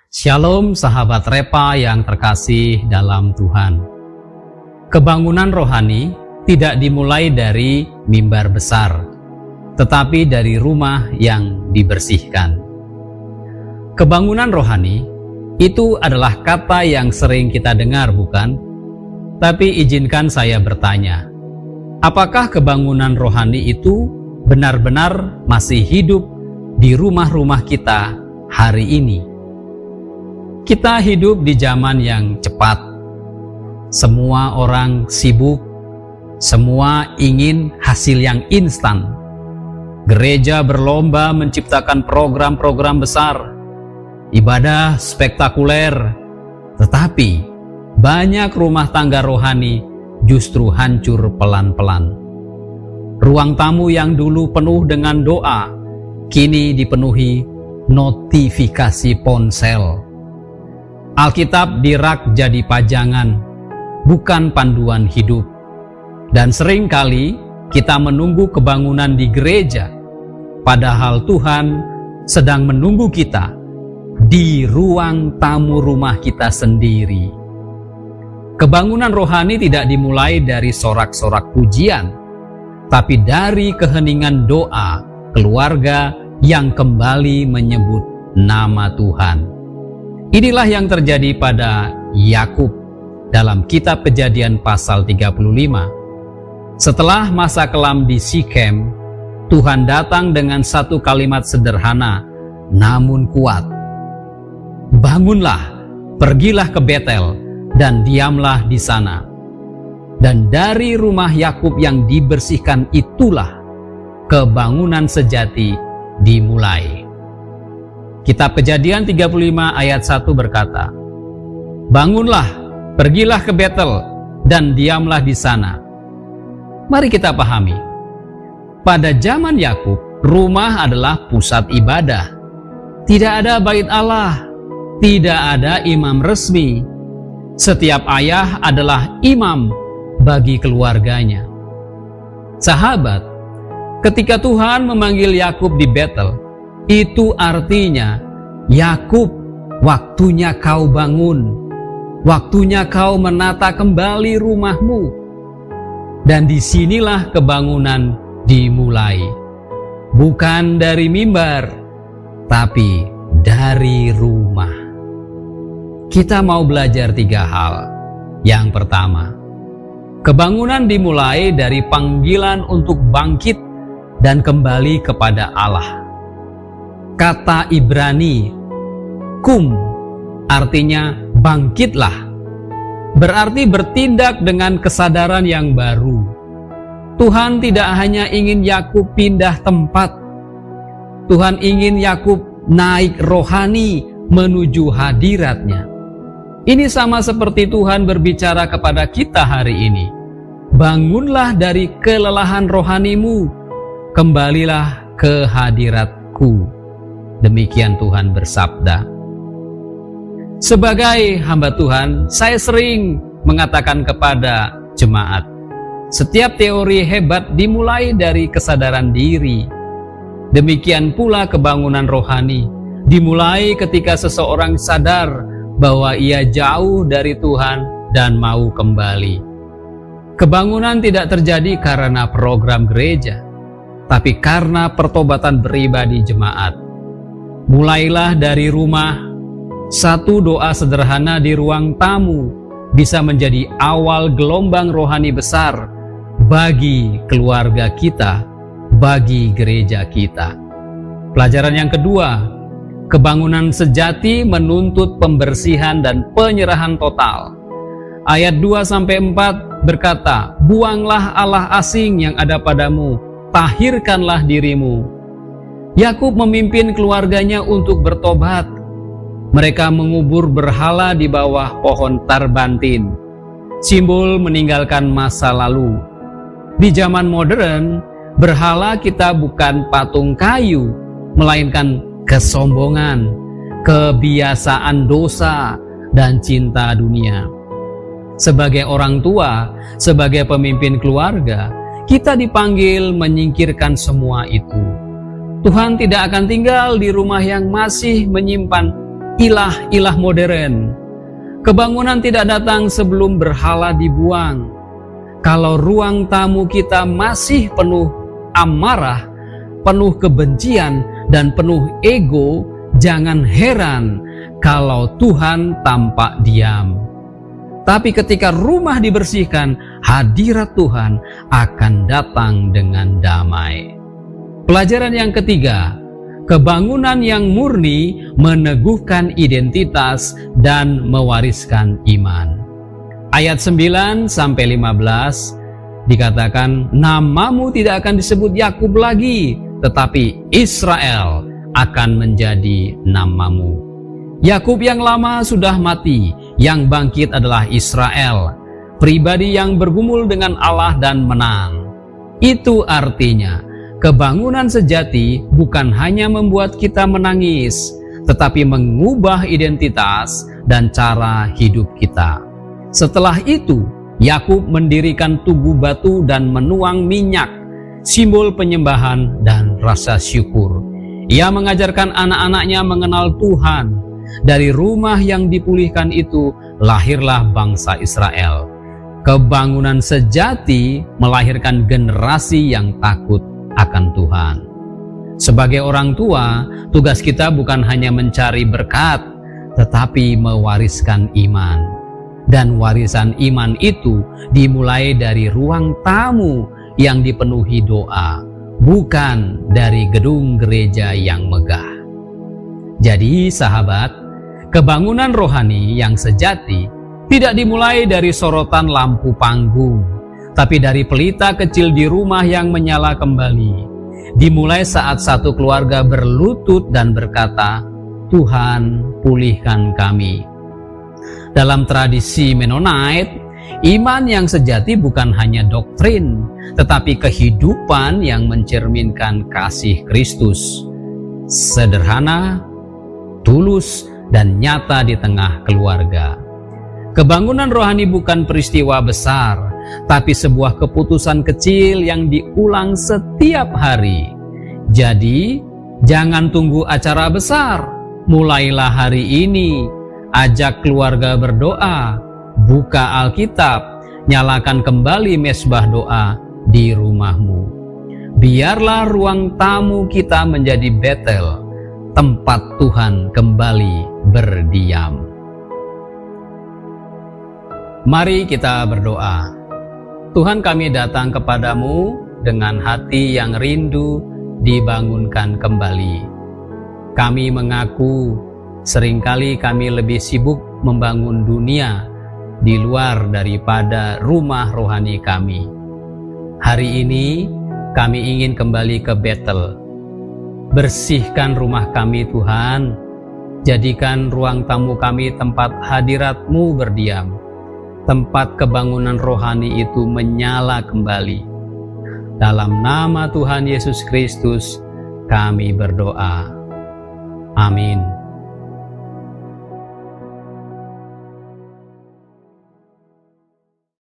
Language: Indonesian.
Shalom sahabat Repa yang terkasih dalam Tuhan. Kebangunan rohani tidak dimulai dari mimbar besar, tetapi dari rumah yang dibersihkan. Kebangunan rohani itu adalah kata yang sering kita dengar, bukan? Tapi izinkan saya bertanya, apakah kebangunan rohani itu benar-benar masih hidup di rumah-rumah kita hari ini? Kita hidup di zaman yang cepat. Semua orang sibuk, semua ingin hasil yang instan. Gereja berlomba menciptakan program-program besar, ibadah spektakuler, tetapi banyak rumah tangga rohani justru hancur pelan-pelan. Ruang tamu yang dulu penuh dengan doa, kini dipenuhi notifikasi ponsel. Alkitab di rak jadi pajangan, bukan panduan hidup. Dan seringkali kita menunggu kebangunan di gereja, padahal Tuhan sedang menunggu kita di ruang tamu rumah kita sendiri. Kebangunan rohani tidak dimulai dari sorak-sorak pujian, tapi dari keheningan doa keluarga yang kembali menyebut nama Tuhan. Inilah yang terjadi pada Yakub dalam kitab Kejadian pasal 35. Setelah masa kelam di Sikem, Tuhan datang dengan satu kalimat sederhana namun kuat. Bangunlah, pergilah ke Betel dan diamlah di sana. Dan dari rumah Yakub yang dibersihkan itulah kebangunan sejati dimulai. Kitab Kejadian 35 ayat 1 berkata, bangunlah, pergilah ke Betel, dan diamlah di sana. Mari kita pahami, pada zaman Yakub, rumah adalah pusat ibadah. Tidak ada bait Allah, tidak ada imam resmi. Setiap ayah adalah imam bagi keluarganya. Sahabat, ketika Tuhan memanggil Yakub di Betel, itu artinya, Yakub, waktunya kau bangun, waktunya kau menata kembali rumahmu. Dan disinilah kebangunan dimulai. Bukan dari mimbar, tapi dari rumah. Kita mau belajar 3 hal. Yang pertama, kebangunan dimulai dari panggilan untuk bangkit dan kembali kepada Allah. Kata Ibrani, kum, artinya bangkitlah. Berarti bertindak dengan kesadaran yang baru. Tuhan tidak hanya ingin Yakub pindah tempat. Tuhan ingin Yakub naik rohani menuju hadiratnya. Ini sama seperti Tuhan berbicara kepada kita hari ini. Bangunlah dari kelelahan rohanimu, kembalilah ke hadiratku. Demikian Tuhan bersabda. Sebagai hamba Tuhan, saya sering mengatakan kepada jemaat, setiap teori hebat dimulai dari kesadaran diri. Demikian pula kebangunan rohani dimulai ketika seseorang sadar bahwa ia jauh dari Tuhan dan mau kembali. Kebangunan tidak terjadi karena program gereja, tapi karena pertobatan pribadi jemaat. Mulailah dari rumah. Satu doa sederhana di ruang tamu bisa menjadi awal gelombang rohani besar bagi keluarga kita, bagi gereja kita. Pelajaran yang kedua, kebangunan sejati menuntut pembersihan dan penyerahan total. Ayat 2-4 berkata, buanglah Allah asing yang ada padamu, tahirkanlah dirimu. Yakub memimpin keluarganya untuk bertobat. Mereka mengubur berhala di bawah pohon tarbantin, simbol meninggalkan masa lalu. Di zaman modern, berhala kita bukan patung kayu, melainkan kesombongan, kebiasaan dosa, dan cinta dunia. Sebagai orang tua, sebagai pemimpin keluarga, kita dipanggil menyingkirkan semua itu. Tuhan tidak akan tinggal di rumah yang masih menyimpan ilah-ilah modern. Kebangunan tidak datang sebelum berhala dibuang. Kalau ruang tamu kita masih penuh amarah, penuh kebencian, dan penuh ego, jangan heran kalau Tuhan tampak diam. Tapi ketika rumah dibersihkan, hadirat Tuhan akan datang dengan damai. Pelajaran yang ketiga, kebangunan yang murni meneguhkan identitas dan mewariskan iman. Ayat 9-15 dikatakan, namamu tidak akan disebut Yakub lagi, tetapi Israel akan menjadi namamu. Yakub yang lama sudah mati, yang bangkit adalah Israel, pribadi yang bergumul dengan Allah dan menang. Itu artinya, kebangunan sejati bukan hanya membuat kita menangis, tetapi mengubah identitas dan cara hidup kita. Setelah itu, Yakub mendirikan tugu batu dan menuang minyak, simbol penyembahan dan rasa syukur. Ia mengajarkan anak-anaknya mengenal Tuhan. Dari rumah yang dipulihkan itu lahirlah bangsa Israel. Kebangunan sejati melahirkan generasi yang takut akan Tuhan. Sebagai orang tua, tugas kita bukan hanya mencari berkat, tetapi mewariskan iman. Dan warisan iman itu dimulai dari ruang tamu yang dipenuhi doa, bukan dari gedung gereja yang megah. Jadi sahabat, kebangunan rohani yang sejati tidak dimulai dari sorotan lampu panggung, tapi dari pelita kecil di rumah yang menyala kembali. Dimulai saat satu keluarga berlutut dan berkata, Tuhan, pulihkan kami. Dalam tradisi Mennonite, iman yang sejati bukan hanya doktrin, tetapi kehidupan yang mencerminkan kasih Kristus. Sederhana, tulus, dan nyata di tengah keluarga. Kebangunan rohani bukan peristiwa besar, tapi sebuah keputusan kecil yang diulang setiap hari. Jadi, jangan tunggu acara besar. Mulailah hari ini, ajak keluarga berdoa, buka Alkitab, nyalakan kembali mesbah doa di rumahmu. Biarlah ruang tamu kita menjadi Betel, tempat Tuhan kembali berdiam. Mari kita berdoa. Tuhan, kami datang kepadamu dengan hati yang rindu dibangunkan kembali. Kami mengaku seringkali kami lebih sibuk membangun dunia di luar daripada rumah rohani kami. Hari ini kami ingin kembali ke Betel. Bersihkan rumah kami Tuhan, jadikan ruang tamu kami tempat hadirat-Mu berdiam, tempat kebangunan rohani itu menyala kembali. Dalam nama Tuhan Yesus Kristus kami berdoa. Amin.